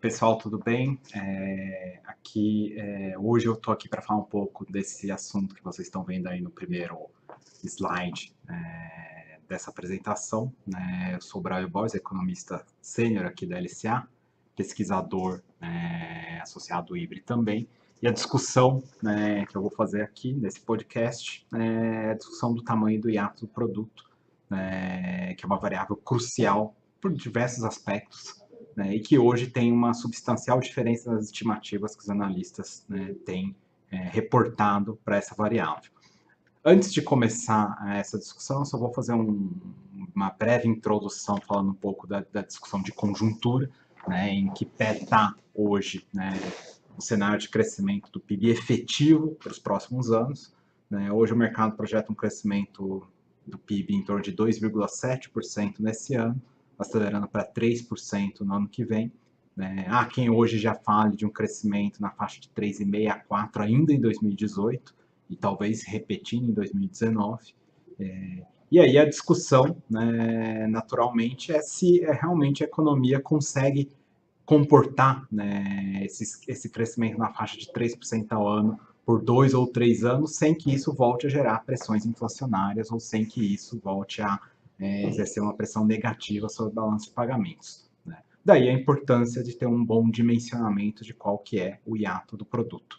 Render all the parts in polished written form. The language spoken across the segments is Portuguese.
Pessoal, tudo bem? Hoje eu estou aqui para falar um pouco desse assunto que vocês estão vendo aí no primeiro slide dessa apresentação, né? Eu sou o Brian Boys, economista sênior aqui da LCA, pesquisador associado ao IBRE também, e a discussão que eu vou fazer aqui nesse podcast é a discussão do tamanho do hiato do produto, que é uma variável crucial por diversos aspectos, né, e que hoje tem uma substancial diferença nas estimativas que os analistas têm reportado para essa variável. Antes de começar essa discussão, eu só vou fazer uma breve introdução falando um pouco da discussão de conjuntura, em que pé está hoje o cenário de crescimento do PIB efetivo para os próximos anos. Hoje o mercado projeta um crescimento do PIB em torno de 2,7% nesse ano, acelerando para 3% no ano que vem. Há quem hoje já fale de um crescimento na faixa de 3,5% a 4% ainda em 2018, e talvez repetindo em 2019. E aí a discussão, naturalmente, é se realmente a economia consegue comportar esse crescimento na faixa de 3% ao ano por 2 ou 3 anos, sem que isso volte a gerar pressões inflacionárias ou sem que isso volte a exercer uma pressão negativa sobre o balanço de pagamentos. Daí a importância de ter um bom dimensionamento de qual que é o hiato do produto.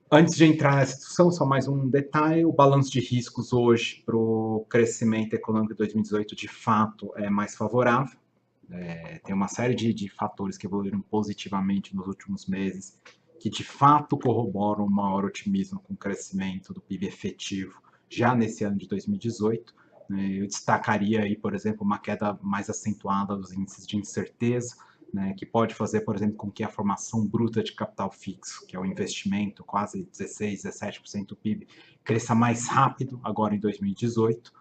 Antes de entrar nessa discussão, só mais um detalhe: o balanço de riscos hoje para o crescimento econômico de 2018 de fato é mais favorável. Tem uma série de fatores que evoluíram positivamente nos últimos meses, que de fato corroboram um maior otimismo com o crescimento do PIB efetivo já nesse ano de 2018. Eu destacaria aí, por exemplo, uma queda mais acentuada dos índices de incerteza, que pode fazer, por exemplo, com que a formação bruta de capital fixo, que é o investimento, quase 16, 17% do PIB, cresça mais rápido agora em 2018.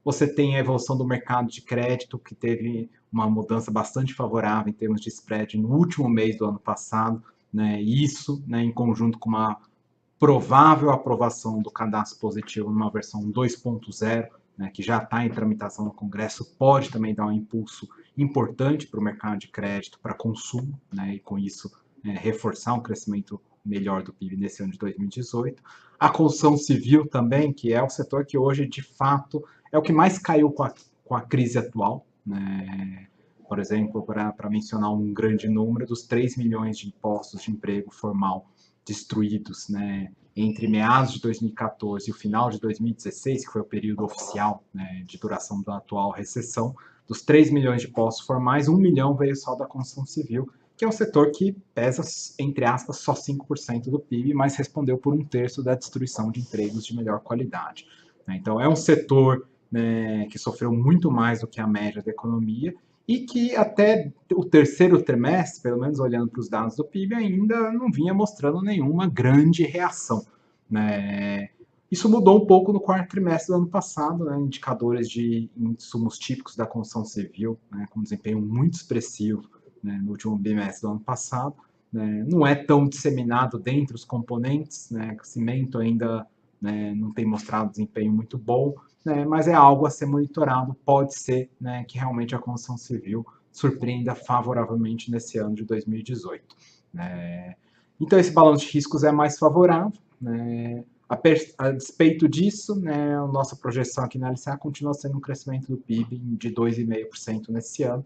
Você tem a evolução do mercado de crédito, que teve uma mudança bastante favorável em termos de spread no último mês do ano passado, e isso, em conjunto com uma provável aprovação do cadastro positivo numa versão 2.0, que já está em tramitação no Congresso, pode também dar um impulso importante para o mercado de crédito, para consumo, e com isso reforçar um crescimento melhor do PIB nesse ano de 2018. A construção civil também, que é o setor que hoje, de fato, é o que mais caiu com a crise atual. Por exemplo, para mencionar um grande número, dos 3 milhões de postos de emprego formal destruídos entre meados de 2014 e o final de 2016, que foi o período oficial de duração da atual recessão, dos 3 milhões de postos formais, 1 milhão veio só da construção civil, que é um setor que pesa, entre aspas, só 5% do PIB, mas respondeu por 1/3 da destruição de empregos de melhor qualidade. Então, é um setor que sofreu muito mais do que a média da economia e que até o terceiro trimestre, pelo menos olhando para os dados do PIB, ainda não vinha mostrando nenhuma grande reação. Isso mudou um pouco no quarto trimestre do ano passado, indicadores de insumos típicos da construção civil, com desempenho muito expressivo no último bimestre do ano passado. Não é tão disseminado dentre os componentes, o cimento ainda não tem mostrado desempenho muito bom, mas é algo a ser monitorado. Pode ser que realmente a construção civil surpreenda favoravelmente nesse ano de 2018. Então, esse balanço de riscos é mais favorável. A despeito disso, a nossa projeção aqui na LCA continua sendo um crescimento do PIB de 2,5% nesse ano,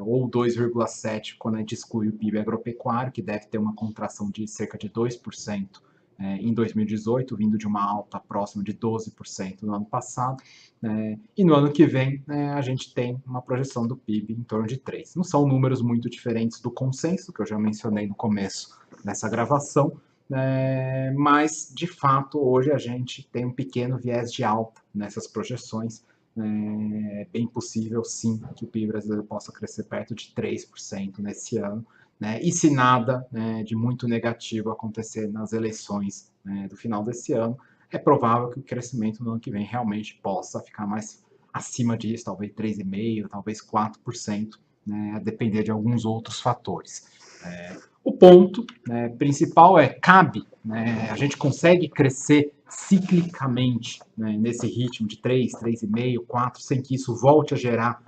ou 2,7% quando a gente exclui o PIB agropecuário, que deve ter uma contração de cerca de 2% em 2018, vindo de uma alta próxima de 12% no ano passado, e no ano que vem a gente tem uma projeção do PIB em torno de 3%. Não são números muito diferentes do consenso, que eu já mencionei no começo dessa gravação, mas de fato hoje a gente tem um pequeno viés de alta nessas projeções. É bem possível, sim, que o PIB brasileiro possa crescer perto de 3% nesse ano, e se nada de muito negativo acontecer nas eleições do final desse ano, é provável que o crescimento no ano que vem realmente possa ficar mais acima disso, talvez 3,5%, talvez 4%, a depender de alguns outros fatores. O ponto principal é: cabe, a gente consegue crescer ciclicamente nesse ritmo de 3, 3,5%, 4%, sem que isso volte a gerar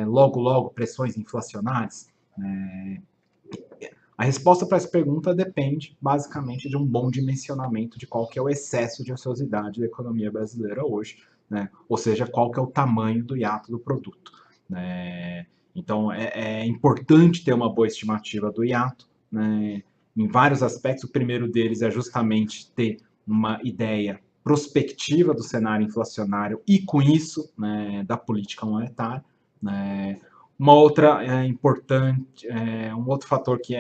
logo pressões inflacionárias? A resposta para essa pergunta depende, basicamente, de um bom dimensionamento de qual que é o excesso de ociosidade da economia brasileira hoje, né? Ou seja, qual que é o tamanho do hiato do produto, né? Então, é importante ter uma boa estimativa do hiato, né? Em vários aspectos. O primeiro deles é justamente ter uma ideia prospectiva do cenário inflacionário e, com isso, né, da política monetária, né? Uma outra importante, um outro fator que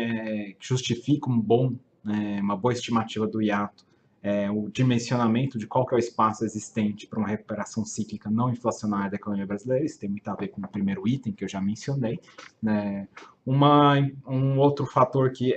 justifica uma boa estimativa do hiato é o dimensionamento de qual que é o espaço existente para uma recuperação cíclica não inflacionária da economia brasileira. Isso tem muito a ver com o primeiro item que eu já mencionei, né? Um outro fator que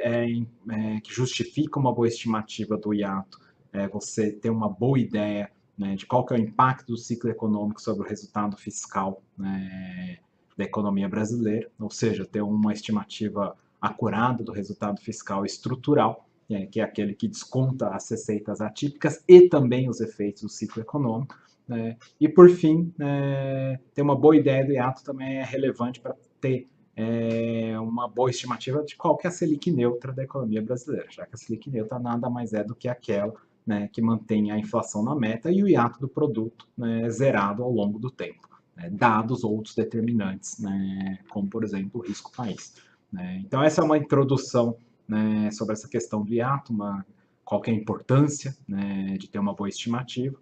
justifica uma boa estimativa do hiato é você ter uma boa ideia, né, de qual que é o impacto do ciclo econômico sobre o resultado fiscal, né, da economia brasileira, ou seja, ter uma estimativa acurada do resultado fiscal estrutural, que é aquele que desconta as receitas atípicas e também os efeitos do ciclo econômico. Né? E, por fim, ter uma boa ideia do hiato também é relevante para ter uma boa estimativa de qual que é a Selic neutra da economia brasileira, já que a Selic neutra nada mais é do que aquela, né, que mantém a inflação na meta e o hiato do produto, né, zerado ao longo do tempo, né, dados outros determinantes, né, como, por exemplo, o risco país. Né? Então, essa é uma introdução, né, sobre essa questão do hiato, qual que é a importância, né, de ter uma boa estimativa.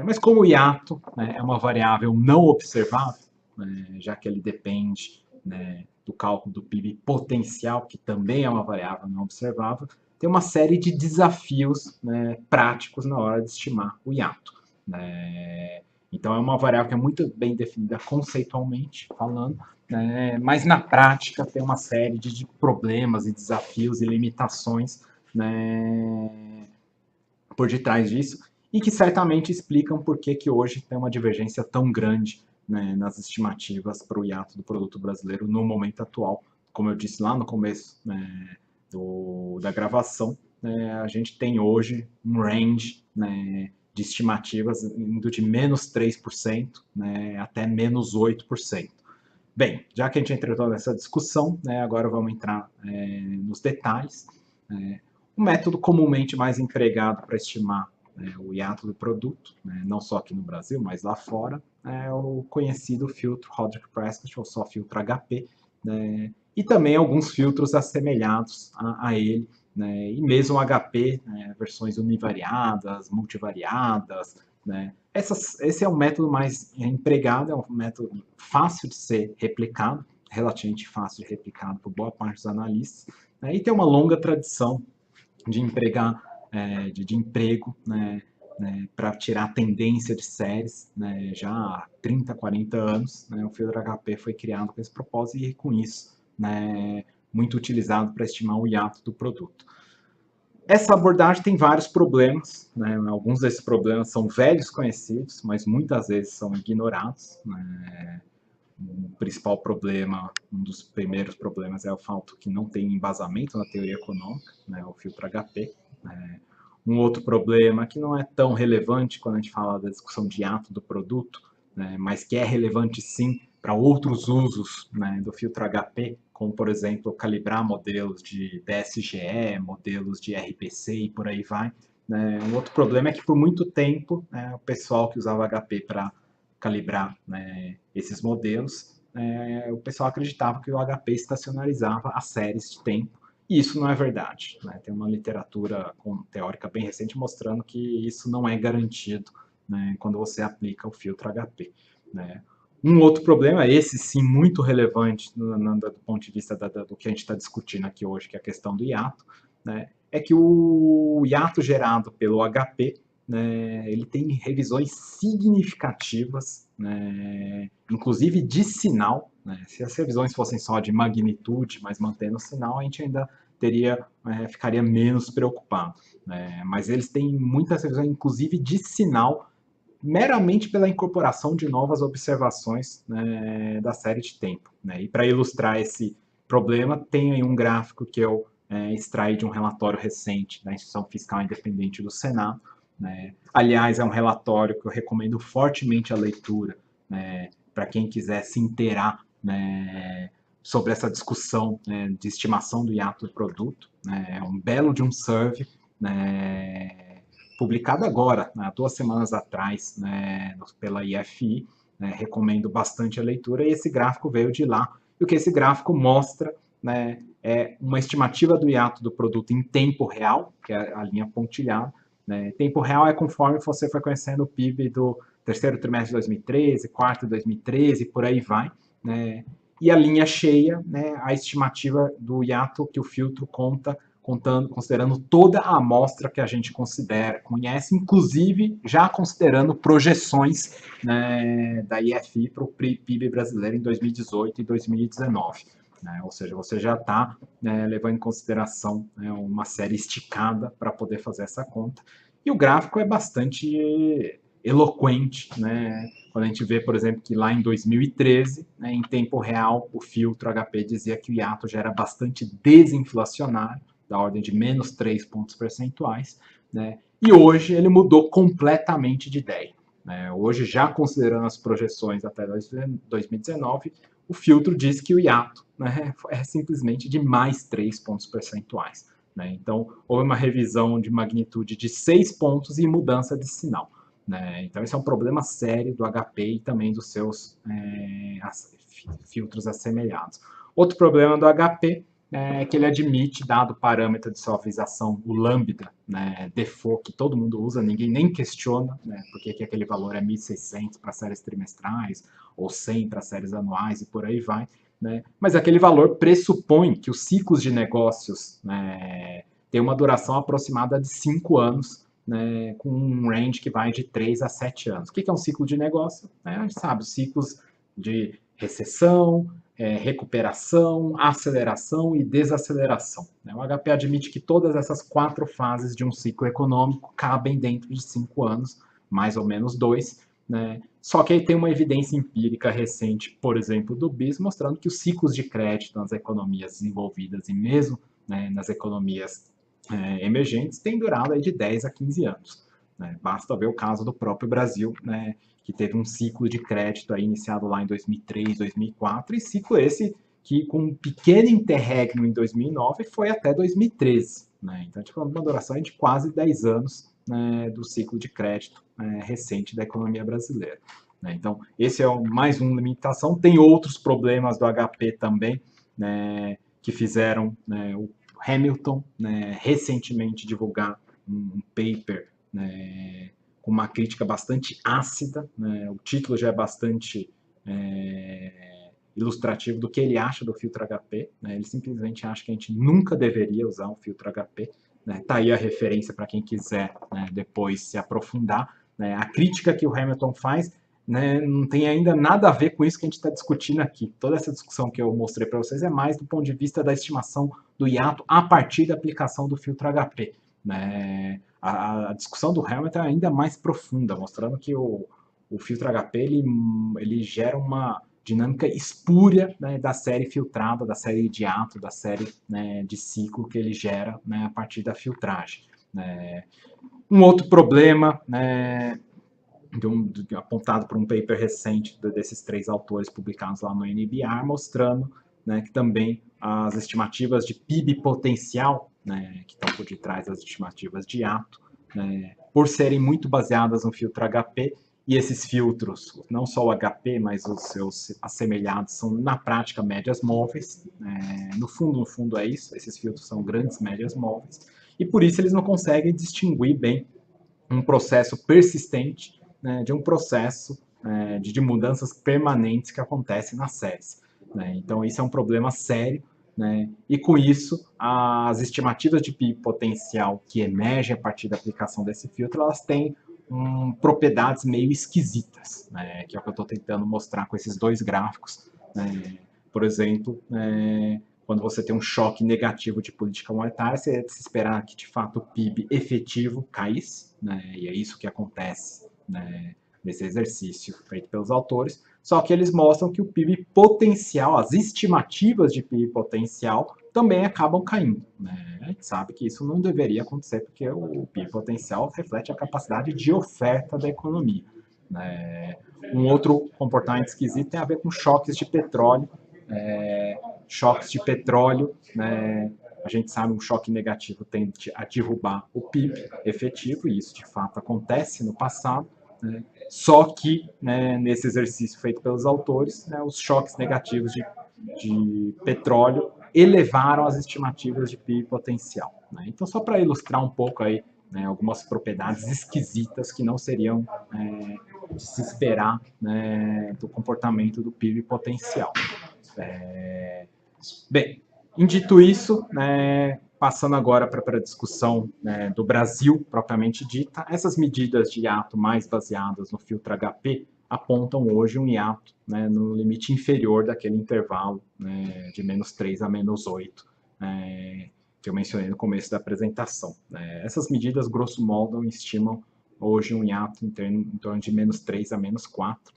Mas como o hiato, né, é uma variável não observável, né, já que ele depende, né, do cálculo do PIB potencial, que também é uma variável não observável, tem uma série de desafios, né, práticos na hora de estimar o hiato. Né? Então, é uma variável que é muito bem definida conceitualmente falando, né, mas na prática tem uma série de problemas e desafios e limitações, né, por detrás disso, e que certamente explicam por que hoje tem uma divergência tão grande, né, nas estimativas para o hiato do produto brasileiro no momento atual. Como eu disse lá no começo, né, da gravação, né, a gente tem hoje um range, né, de estimativas indo de menos 3%, né, até menos 8%. Bem, já que a gente entrou nessa discussão, né, agora vamos entrar nos detalhes. O método comumente mais empregado para estimar o hiato do produto, né, não só aqui no Brasil, mas lá fora, é o conhecido filtro Hodgkin-Prescott, ou só filtro HP, né, e também alguns filtros assemelhados a ele, né, e mesmo HP, né, versões univariadas, multivariadas, né. Esse é o método mais empregado, é um método fácil de ser replicado, relativamente fácil de replicar por boa parte dos analistas, né, e tem uma longa tradição de empregar, de emprego, né, para tirar a tendência de séries, né, já há 30, 40 anos, né, o filtro HP foi criado com esse propósito e com isso, né, muito utilizado para estimar o hiato do produto. Essa abordagem tem vários problemas, né? Alguns desses problemas são velhos conhecidos, mas muitas vezes são ignorados. Né? O principal problema, um dos primeiros problemas é o fato que não tem embasamento na teoria econômica, né? O filtro HP. Né? Um outro problema que não é tão relevante quando a gente fala da discussão de hiato do produto, né? Mas que é relevante sim para outros usos, né, do filtro HP, como, por exemplo, calibrar modelos de BSGE, modelos de RPC e por aí vai. Né? Um outro problema é que, por muito tempo, né, o pessoal que usava HP para calibrar, né, esses modelos, o pessoal acreditava que o HP estacionarizava as séries de tempo, e isso não é verdade. Né? Tem uma literatura teórica bem recente mostrando que isso não é garantido, né, quando você aplica o filtro HP. Né? Um outro problema, esse sim muito relevante do ponto de vista do que a gente está discutindo aqui hoje, que é a questão do hiato, né, é que o hiato gerado pelo HP, né, ele tem revisões significativas, né, inclusive de sinal. Né, se as revisões fossem só de magnitude, mas mantendo o sinal, a gente ainda ficaria menos preocupado. Né, mas eles têm muitas revisões, inclusive de sinal, meramente pela incorporação de novas observações, né, da série de tempo. Né? E para ilustrar esse problema, tem aí um gráfico que eu extraí de um relatório recente da Instituição Fiscal Independente do Senado. Né? Aliás, é um relatório que eu recomendo fortemente a leitura, né, para quem quiser se inteirar, né, sobre essa discussão, né, de estimação do hiato do produto. Né, é um belo de um survey, né, publicado agora, né, há 2 semanas atrás, né, pela IFI, né, recomendo bastante a leitura, e esse gráfico veio de lá. E o que esse gráfico mostra, né, é uma estimativa do hiato do produto em tempo real, que é a linha pontilhada. Né? Tempo real é conforme você foi conhecendo o PIB do terceiro trimestre de 2013, quarto de 2013, por aí vai. Né? E a linha cheia, né, a estimativa do hiato que o filtro considerando toda a amostra que a gente conhece, inclusive já considerando projeções, né, da IFI para o PIB brasileiro em 2018 e 2019. Né? Ou seja, você já está, né, levando em consideração, né, uma série esticada para poder fazer essa conta. E o gráfico é bastante eloquente, né? Quando a gente vê, por exemplo, que lá em 2013, né, em tempo real, o filtro HP dizia que o hiato já era bastante desinflacionário, da ordem de menos 3 pontos percentuais, né? E hoje ele mudou completamente de ideia. Né? Hoje, já considerando as projeções até 2019, o filtro diz que o hiato, né, é simplesmente de mais 3 pontos percentuais. Né? Então, houve uma revisão de magnitude de 6 pontos e mudança de sinal. Né? Então, esse é um problema sério do HP e também dos seus filtros assemelhados. Outro problema do HP é que ele admite, dado o parâmetro de suavização, o lambda, né, default, que todo mundo usa, ninguém nem questiona, né, porque que aquele valor é 1.600 para séries trimestrais, ou 100 para séries anuais e por aí vai. Né? Mas aquele valor pressupõe que os ciclos de negócios, né, têm uma duração aproximada de 5 anos, né, com um range que vai de 3 a 7 anos. O que é um ciclo de negócio? A gente sabe, os ciclos de recessão, recuperação, aceleração e desaceleração. Né? O HP admite que todas essas 4 fases de um ciclo econômico cabem dentro de 5 anos, mais ou menos 2, né? Só que aí tem uma evidência empírica recente, por exemplo, do BIS, mostrando que os ciclos de crédito nas economias desenvolvidas e mesmo, né, nas economias emergentes têm durado aí de 10 a 15 anos. Né? Basta ver o caso do próprio Brasil, né, que teve um ciclo de crédito aí iniciado lá em 2003, 2004, e ciclo esse que, com um pequeno interregno em 2009, foi até 2013. Né? Então, a gente falando de uma duração de quase 10 anos, né, do ciclo de crédito recente da economia brasileira. Né? Então, esse é mais uma limitação. Tem outros problemas do HP também, né, que fizeram, né, o Hamilton, né, recentemente divulgar um paper, né, com uma crítica bastante ácida. Né? O título já é bastante ilustrativo do que ele acha do filtro HP. Né? Ele simplesmente acha que a gente nunca deveria usar um filtro HP. Né? Tá aí a referência para quem quiser, né, depois se aprofundar. Né? A crítica que o Hamilton faz, né, não tem ainda nada a ver com isso que a gente está discutindo aqui. Toda essa discussão que eu mostrei para vocês é mais do ponto de vista da estimação do hiato a partir da aplicação do filtro HP. Né? A discussão do Hamilton é ainda mais profunda, mostrando que o filtro HP ele gera uma dinâmica espúria, né, da série filtrada, da série de hiato, da série, né, de ciclo que ele gera, né, a partir da filtragem. Né? Um outro problema, né, apontado por um paper recente desses 3 autores publicados lá no NBR, mostrando, né, que também as estimativas de PIB potencial, né, que estão por detrás das estimativas de hiato, né, por serem muito baseadas no filtro HP, e esses filtros, não só o HP, mas os seus assemelhados, são na prática médias móveis. No fundo é isso, esses filtros são grandes médias móveis, e por isso eles não conseguem distinguir bem um processo persistente, né, de um processo de mudanças permanentes que acontecem nas séries. Né? Então, isso é um problema sério. Né? E com isso, as estimativas de PIB potencial que emergem a partir da aplicação desse filtro, elas têm propriedades meio esquisitas, né? Que é o que eu estou tentando mostrar com esses 2 gráficos. Né? Por exemplo, quando você tem um choque negativo de política monetária, você se esperar que, de fato, o PIB efetivo caísse, né? E é isso que acontece, né, nesse exercício feito pelos autores, só que eles mostram que o PIB potencial, as estimativas de PIB potencial, também acabam caindo. Né? A gente sabe que isso não deveria acontecer, porque o PIB potencial reflete a capacidade de oferta da economia. Né? Um outro comportamento esquisito tem a ver com choques de petróleo. Choques de petróleo, né, a gente sabe um choque negativo tende a derrubar o PIB efetivo, e isso de fato acontece no passado, né, só que, né, nesse exercício feito pelos autores, né, os choques negativos de petróleo elevaram as estimativas de PIB potencial. Né? Então, só para ilustrar um pouco aí, né, algumas propriedades esquisitas que não seriam de se esperar, né, do comportamento do PIB potencial. Bem, dito isso, né, passando agora para a discussão, né, do Brasil propriamente dita, essas medidas de hiato mais baseadas no filtro HP apontam hoje um hiato, né, no limite inferior daquele intervalo, né, de -3 a -8, que eu mencionei no começo da apresentação. Essas medidas, grosso modo, estimam hoje um hiato em torno de -3 a -4.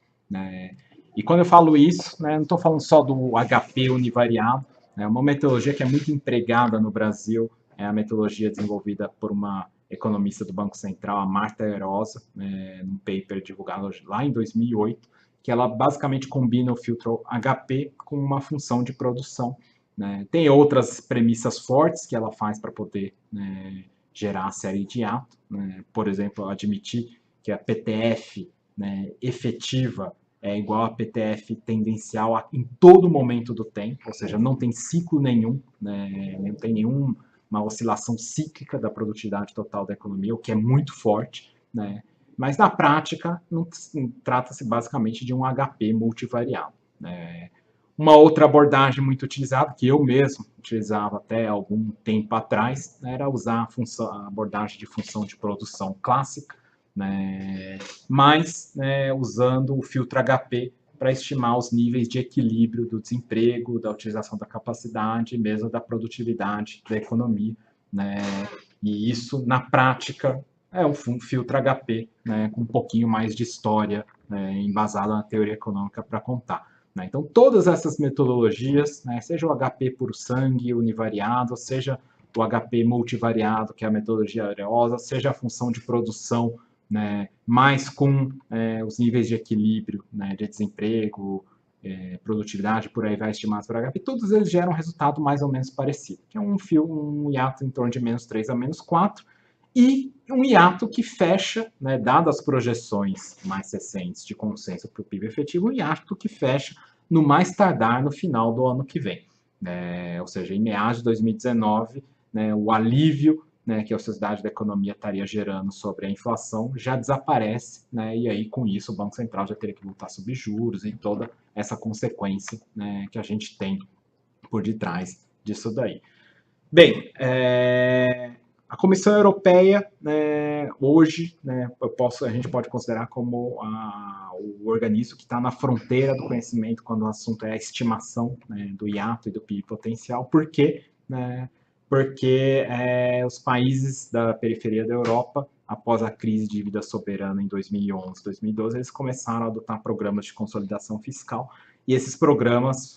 E quando eu falo isso, não estou falando só do HP univariado, uma metodologia que é muito empregada no Brasil, é a metodologia desenvolvida por uma economista do Banco Central, a Marta Erosa, num paper divulgado lá em 2008, que ela basicamente combina o filtro HP com uma função de produção. Tem outras premissas fortes que ela faz para poder gerar a série de hiato, por exemplo, admitir que a PTF efetiva é igual a PTF tendencial em todo momento do tempo, ou seja, não tem ciclo nenhum, não tem nenhuma oscilação cíclica da produtividade total da economia, o que é muito forte, mas na prática trata-se basicamente de um HP multivariado. Uma outra abordagem muito utilizada, que eu mesmo utilizava até algum tempo atrás, era usar a abordagem de função de produção clássica, mas usando o filtro HP para estimar os níveis de equilíbrio do desemprego, da utilização da capacidade, mesmo da produtividade da economia. E isso, na prática, é um filtro HP com um pouquinho mais de história embasada na teoria econômica para contar. Então, todas essas metodologias, seja o HP por sangue univariado, seja o HP multivariado, que é a metodologia Ariosa, seja a função de produção, mais com os níveis de equilíbrio, de desemprego, produtividade, por aí vai estimados por HP, todos eles geram um resultado mais ou menos parecido, que é um hiato em torno de -3 a -4, e um hiato que fecha, dadas as projeções mais recentes de consenso para o PIB efetivo, um hiato que fecha no mais tardar no final do ano que vem. Ou seja, em meados de 2019, o alívio que a sociedade da economia estaria gerando sobre a inflação já desaparece, e aí com isso o Banco Central já teria que voltar a subir juros e toda essa consequência que a gente tem por detrás disso daí. Bem, a Comissão Europeia, hoje, a gente pode considerar como o organismo que está na fronteira do conhecimento quando o assunto é a estimação do hiato e do PIB potencial. Por quê? Porque os países da periferia da Europa, após a crise de dívida soberana em 2011, 2012, eles começaram a adotar programas de consolidação fiscal, e esses programas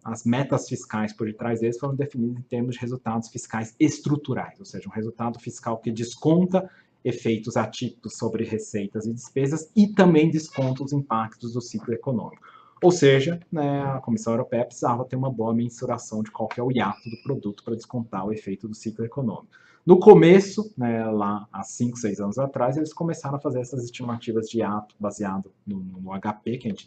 as metas fiscais por detrás deles foram definidas em termos de resultados fiscais estruturais, ou seja, um resultado fiscal que desconta efeitos atípicos sobre receitas e despesas e também desconta os impactos do ciclo econômico. Ou seja, a Comissão Europeia precisava ter uma boa mensuração de qual que é o hiato do produto para descontar o efeito do ciclo econômico. No começo, lá há 5, 6 anos atrás, eles começaram a fazer essas estimativas de hiato baseado no HP, que a gente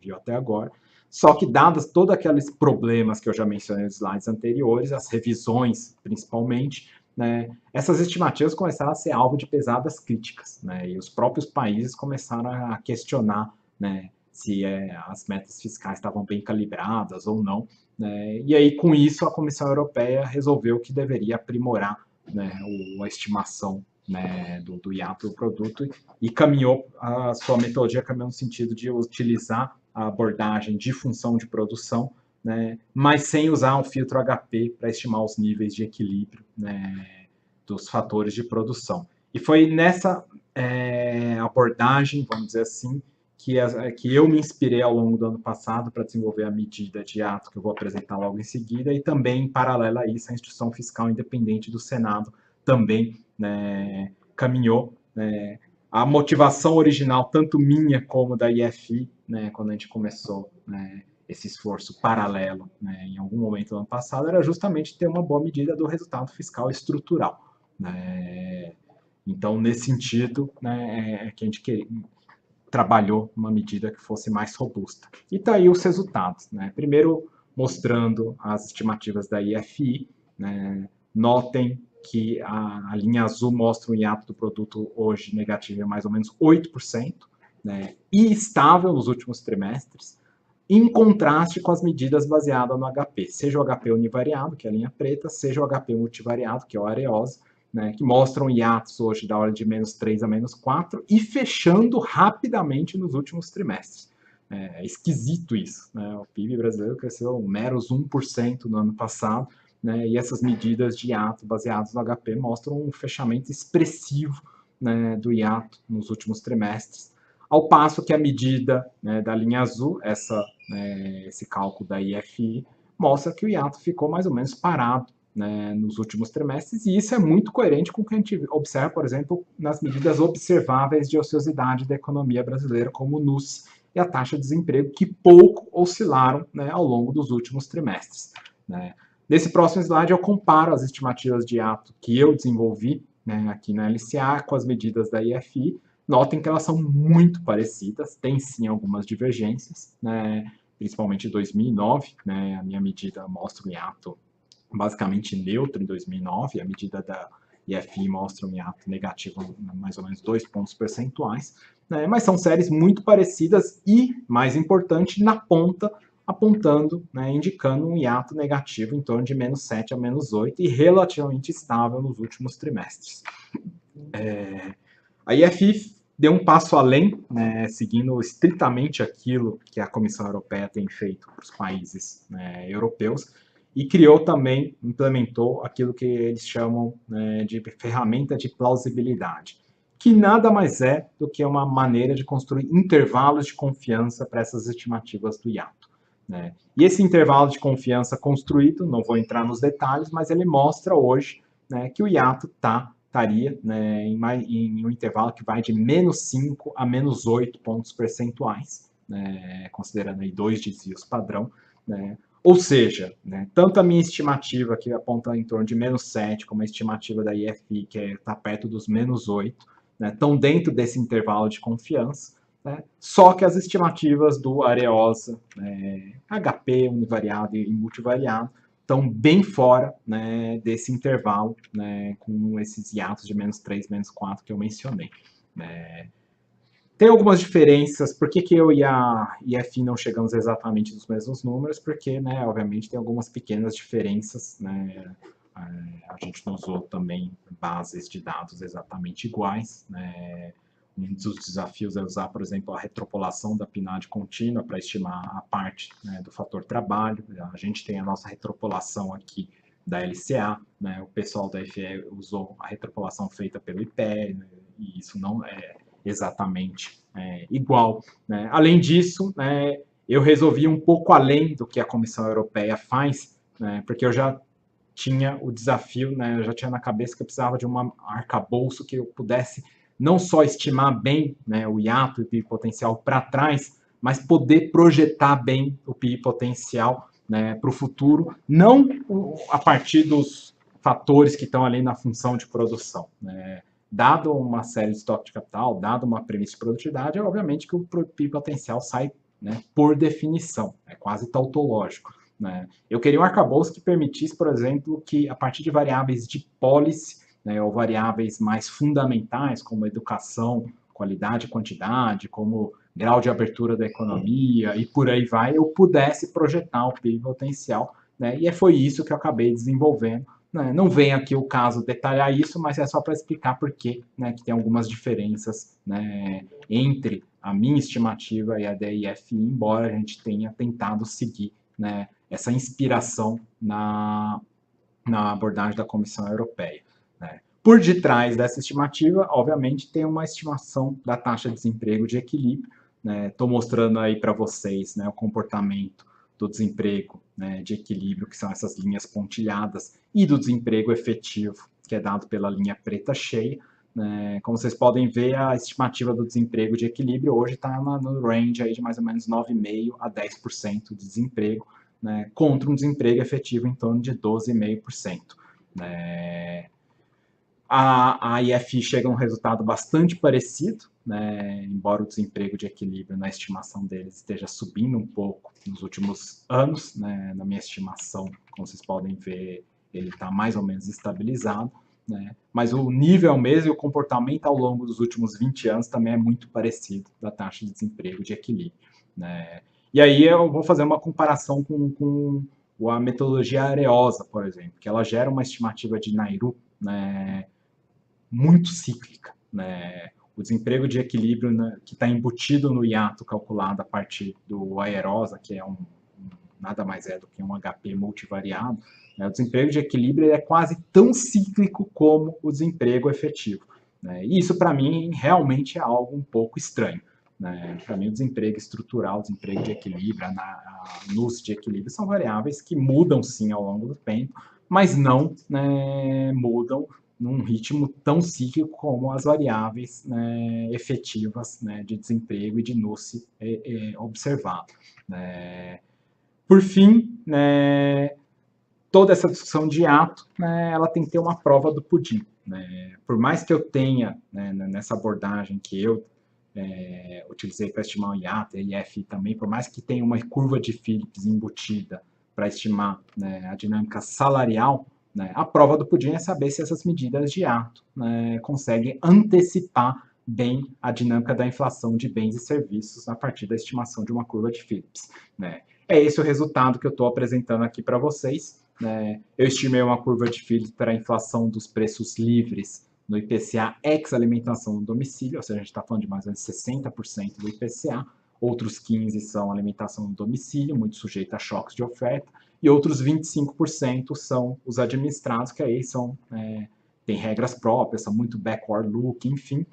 viu até agora. Só que, dados todos aqueles problemas que eu já mencionei nos slides anteriores, as revisões principalmente, essas estimativas começaram a ser alvo de pesadas críticas, e os próprios países começaram a questionar se as metas fiscais estavam bem calibradas ou não. E aí, com isso, a Comissão Europeia resolveu que deveria aprimorar a estimação do hiato do produto e caminhou, a sua metodologia caminhou no sentido de utilizar a abordagem de função de produção, mas sem usar um filtro HP para estimar os níveis de equilíbrio dos fatores de produção. E foi nessa abordagem, vamos dizer assim, que eu me inspirei ao longo do ano passado para desenvolver a medida de hiato que eu vou apresentar logo em seguida, e também, em paralelo a isso, a Instituição Fiscal Independente do Senado também caminhou A motivação original, tanto minha como da IFI, né, quando a gente começou, né, esse esforço paralelo, né, em algum momento do ano passado, era justamente ter uma boa medida do resultado fiscal estrutural. Né? Então, nesse sentido, né, é que a gente trabalhou uma medida que fosse mais robusta. E está aí os resultados. Né? Primeiro, mostrando as estimativas da IFI. Né? Notem que a linha azul mostra o hiato do produto hoje negativo em mais ou menos 8%, né? E estável nos últimos trimestres, em contraste com as medidas baseadas no HP, seja o HP univariado, que é a linha preta, seja o HP multivariado, que é o Areosa, né, que mostram hiatos hoje da ordem de -3 a -4 e fechando rapidamente nos últimos trimestres. É esquisito isso. Né? O PIB brasileiro cresceu meros 1% no ano passado, né, e essas medidas de hiato baseadas no HP mostram um fechamento expressivo, né, do hiato nos últimos trimestres, ao passo que a medida, né, da linha azul, esse cálculo da IFI, mostra que o hiato ficou mais ou menos parado, né, nos últimos trimestres, e isso é muito coerente com o que a gente observa, por exemplo, nas medidas observáveis de ociosidade da economia brasileira, como o NUS e a taxa de desemprego, que pouco oscilaram, né, ao longo dos últimos trimestres. Né. Nesse próximo slide, eu comparo as estimativas de hiato que eu desenvolvi, né, aqui na LCA com as medidas da IFI. Notem que elas são muito parecidas, tem sim algumas divergências, né, principalmente em 2009, né, a minha medida mostra um hiato basicamente neutro em 2009, a medida da IFI mostra um hiato negativo mais ou menos 2 pontos percentuais, né, mas são séries muito parecidas e, mais importante, na ponta, apontando, né, indicando um hiato negativo em torno de -7 a -8 e relativamente estável nos últimos trimestres. A IFI deu um passo além, né, seguindo estritamente aquilo que a Comissão Europeia tem feito para os países, né, europeus, e criou também, implementou aquilo que eles chamam, né, de ferramenta de plausibilidade, que nada mais é do que uma maneira de construir intervalos de confiança para essas estimativas do hiato. Né? E esse intervalo de confiança construído, não vou entrar nos detalhes, mas ele mostra hoje, né, que o hiato estaria, né, em um intervalo que vai de -5 a -8 pontos percentuais, né, considerando aí 2 desvios padrão. Né? Ou seja, né, tanto a minha estimativa, que aponta em torno de -7, como a estimativa da IFI, que está perto dos -8, né, estão dentro desse intervalo de confiança. Né? Só que as estimativas do Areosa, HP, univariado e multivariado, estão bem fora, né, desse intervalo, né, com esses hiatos de -3, -4 que eu mencionei. Tem algumas diferenças, por que eu e a IFI não chegamos exatamente nos mesmos números? Porque, né, obviamente, tem algumas pequenas diferenças, né, a gente não usou também bases de dados exatamente iguais, né, um dos desafios é usar, por exemplo, a retropolação da PNAD contínua para estimar a parte, né, do fator trabalho. A gente tem a nossa retropolação aqui da LCA, né, o pessoal da FE usou a retropolação feita pelo IPE, né, e isso não é exatamente igual. Né. Além disso, né, eu resolvi um pouco além do que a Comissão Europeia faz, né, porque eu já tinha o desafio, né, eu já tinha na cabeça que eu precisava de um arcabouço que eu pudesse não só estimar bem, né, o hiato e o PIB potencial para trás, mas poder projetar bem o PIB potencial, né, para o futuro, não a partir dos fatores que estão ali na função de produção. Né. Dado uma série de estoque de capital, dado uma premissa de produtividade, é obviamente que o PIB potencial sai, né, por definição, é quase tautológico. Né. Eu queria um arcabouço que permitisse, por exemplo, que a partir de variáveis de policy, né, ou variáveis mais fundamentais, como educação, qualidade e quantidade, como grau de abertura da economia e por aí vai, eu pudesse projetar o PIB potencial. Né, e foi isso que eu acabei desenvolvendo. Né. Não vem aqui o caso detalhar isso, mas é só para explicar por que, né, que tem algumas diferenças, né, entre a minha estimativa e a da IFI, embora a gente tenha tentado seguir, né, essa inspiração na abordagem da Comissão Europeia. Né. Por detrás dessa estimativa, obviamente, tem uma estimação da taxa de desemprego de equilíbrio. Estou mostrando aí para vocês, né, o comportamento do desemprego, né, de equilíbrio, que são essas linhas pontilhadas, e do desemprego efetivo, que é dado pela linha preta cheia. né? Como vocês podem ver, a estimativa do desemprego de equilíbrio hoje está no range aí de mais ou menos 9,5% a 10% de desemprego, né? Contra um desemprego efetivo em torno de 12,5%. Né? A IFI chega a um resultado bastante parecido, né? Embora o desemprego de equilíbrio na estimação deles esteja subindo um pouco nos últimos anos, né? Na minha estimação, como vocês podem ver, ele está mais ou menos estabilizado, né? Mas o nível é o mesmo e o comportamento ao longo dos últimos 20 anos também é muito parecido da taxa de desemprego de equilíbrio, né? E aí eu vou fazer uma comparação com a metodologia Areosa, por exemplo, que ela gera uma estimativa de Nairo, né, muito cíclica, né? O desemprego de equilíbrio, né, que está embutido no hiato calculado a partir do Aerosa, que é nada mais é do que um HP multivariado, né? O desemprego de equilíbrio é quase tão cíclico como o desemprego efetivo, né? E isso, para mim, realmente é algo um pouco estranho. Né? Para mim, o desemprego estrutural, o desemprego de equilíbrio, a NUS de equilíbrio são variáveis que mudam sim ao longo do tempo, mas não, né, mudam num ritmo tão cíclico como as variáveis, né, efetivas, né, de desemprego e de NUS observado. Né? Por fim, né, toda essa discussão de ato, né, ela tem que ter uma prova do pudim. Né? Por mais que eu tenha, né, nessa abordagem que eu utilizei para estimar o IATA e IFI também, por mais que tenha uma curva de Phillips embutida para estimar, né, a dinâmica salarial, né, a prova do pudim é saber se essas medidas de ato, né, conseguem antecipar bem a dinâmica da inflação de bens e serviços a partir da estimação de uma curva de Phillips. Né? É esse o resultado que eu estou apresentando aqui para vocês. Né? Eu estimei uma curva de Phillips para a inflação dos preços livres no IPCA ex-alimentação no domicílio, ou seja, a gente está falando de mais ou menos 60% do IPCA, outros 15% são alimentação no domicílio, muito sujeito a choques de oferta, e outros 25% são os administrados, que aí são, tem regras próprias, são muito backward look, enfim.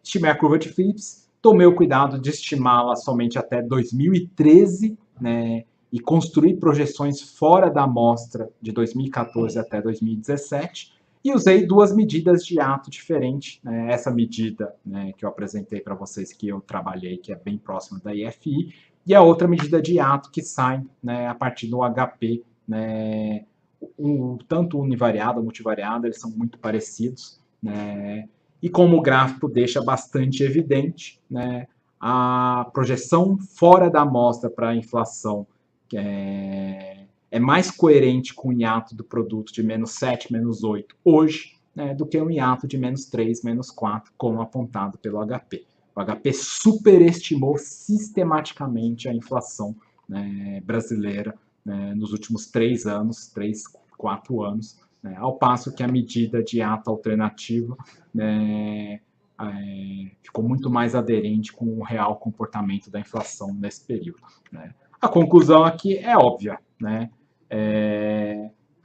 Estimei a curva de Phillips, tomei o cuidado de estimá-la somente até 2013, né, e construir projeções fora da amostra de 2014 até 2017, e usei duas medidas de ato diferentes. Né? Essa medida, né, que eu apresentei para vocês, que eu trabalhei, que é bem próxima da IFI, e a outra medida de ato que sai, né, a partir do HP. Né? Tanto univariado ou multivariado, eles são muito parecidos. Né? E como o gráfico deixa bastante evidente, né, a projeção fora da amostra para a inflação é mais coerente com o hiato do produto de menos 7, menos 8 hoje, né, do que um hiato de menos 3, menos 4, como apontado pelo HP. O HP superestimou sistematicamente a inflação, né, brasileira, né, nos últimos 3 anos, 3, 4 anos, né, ao passo que a medida de ato alternativo, né, ficou muito mais aderente com o real comportamento da inflação nesse período. Né. A conclusão aqui é óbvia, né?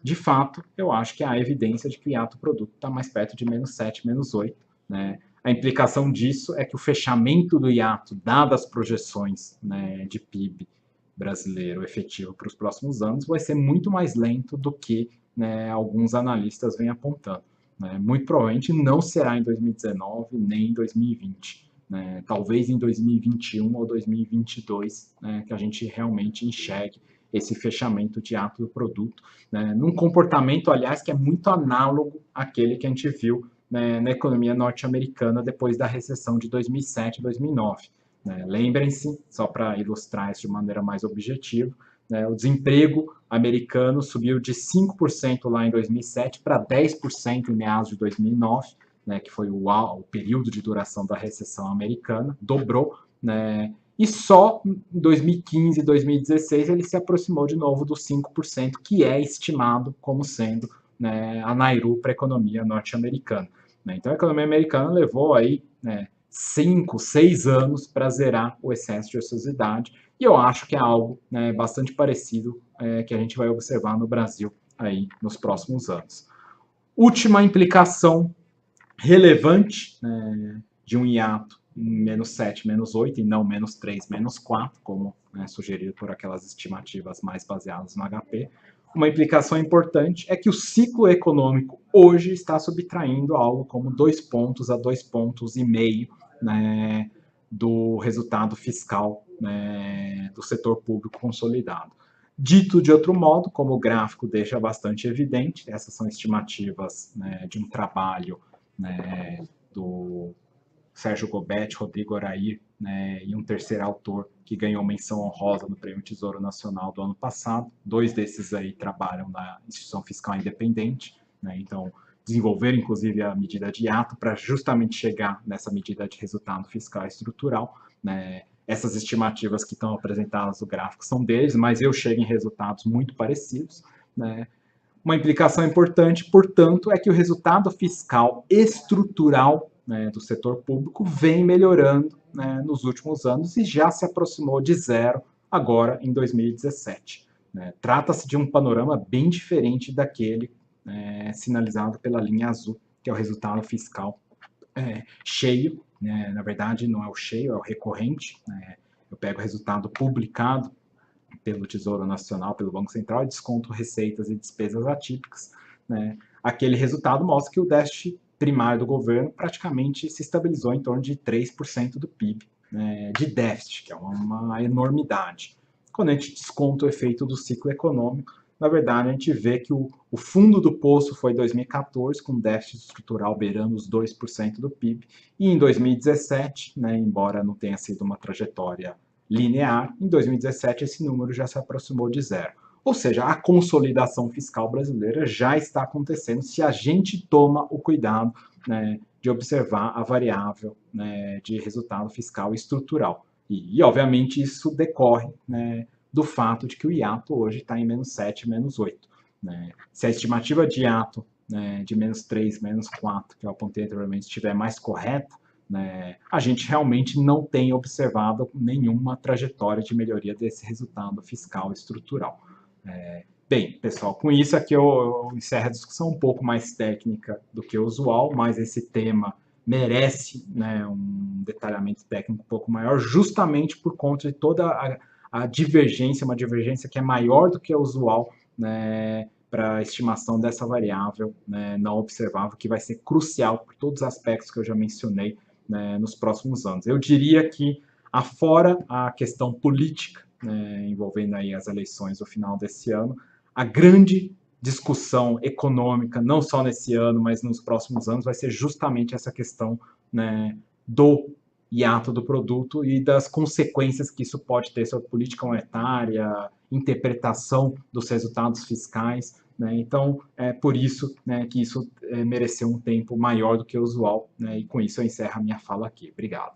De fato, eu acho que há evidência de que o hiato produto está mais perto de menos 7, menos 8. Né? A implicação disso é que o fechamento do hiato, dadas as projeções, né, de PIB brasileiro efetivo para os próximos anos, vai ser muito mais lento do que, né, alguns analistas vêm apontando. Né? Muito provavelmente não será em 2019 nem em 2020. Né? Talvez em 2021 ou 2022, né, que a gente realmente enxergue esse fechamento de ato do produto, né, num comportamento, aliás, que é muito análogo àquele que a gente viu, né, na economia norte-americana depois da recessão de 2007 e 2009. Né. Lembrem-se, só para ilustrar isso de maneira mais objetiva, né, o desemprego americano subiu de 5% lá em 2007 para 10% em meados de 2009, né, que foi o período de duração da recessão americana, dobrou, né, e só em 2015 e 2016 ele se aproximou de novo dos 5%, que é estimado como sendo, né, a Nairu para a economia norte-americana. Né? Então a economia americana levou aí, né, 5, 6 anos para zerar o excesso de ociosidade, e eu acho que é algo, né, bastante parecido que a gente vai observar no Brasil aí nos próximos anos. Última implicação relevante, né, de um hiato menos 7, menos 8 e não menos 3, menos 4, como, né, sugerido por aquelas estimativas mais baseadas no HP. Uma implicação importante é que o ciclo econômico hoje está subtraindo algo como 2 pontos a 2,5 pontos, né, do resultado fiscal, né, do setor público consolidado. Dito de outro modo, como o gráfico deixa bastante evidente, essas são estimativas, né, de um trabalho, né, do Sérgio Gobetti, Rodrigo Arair, né, e um terceiro autor que ganhou menção honrosa no Prêmio Tesouro Nacional do ano passado. 2 desses aí trabalham na Instituição Fiscal Independente, né, então desenvolveram inclusive a medida de ato para justamente chegar nessa medida de resultado fiscal estrutural, né. Essas estimativas que estão apresentadas no gráfico são deles, mas eu chego em resultados muito parecidos, né. Uma implicação importante, portanto, é que o resultado fiscal estrutural, né, do setor público vem melhorando, né, nos últimos anos e já se aproximou de zero agora em 2017. Né. Trata-se de um panorama bem diferente daquele, né, sinalizado pela linha azul, que é o resultado fiscal cheio, né. Na verdade não é o cheio, é o recorrente. Né. Eu pego o resultado publicado pelo Tesouro Nacional, pelo Banco Central, e desconto receitas e despesas atípicas, né? Aquele resultado mostra que o déficit primário do governo praticamente se estabilizou em torno de 3% do PIB, né, de déficit, que é uma enormidade. Quando a gente desconta o efeito do ciclo econômico, na verdade, a gente vê que o fundo do poço foi 2014, com déficit estrutural beirando os 2% do PIB, e em 2017, né, embora não tenha sido uma trajetória linear, em 2017 esse número já se aproximou de zero. Ou seja, a consolidação fiscal brasileira já está acontecendo se a gente toma o cuidado, né, de observar a variável, né, de resultado fiscal estrutural. Obviamente, isso decorre, né, do fato de que o hiato hoje está em menos 7, menos 8. Né? Se a estimativa de hiato, né, de menos 3, menos 4, que eu apontei anteriormente, estiver mais correta, né, a gente realmente não tem observado nenhuma trajetória de melhoria desse resultado fiscal estrutural. Bem, pessoal, com isso aqui eu encerro a discussão um pouco mais técnica do que o usual, mas esse tema merece, né, um detalhamento técnico um pouco maior, justamente por conta de toda a divergência, uma divergência que é maior do que o usual, né, para a estimação dessa variável, né, não observável, que vai ser crucial por todos os aspectos que eu já mencionei, né, nos próximos anos. Eu diria que, afora a questão política, né, envolvendo aí as eleições no final desse ano, a grande discussão econômica, não só nesse ano, mas nos próximos anos, vai ser justamente essa questão, né, do hiato do produto e das consequências que isso pode ter sobre política monetária, interpretação dos resultados fiscais. Né? Então, é por isso, né, que isso mereceu um tempo maior do que o usual. Né? E com isso eu encerro a minha fala aqui. Obrigado.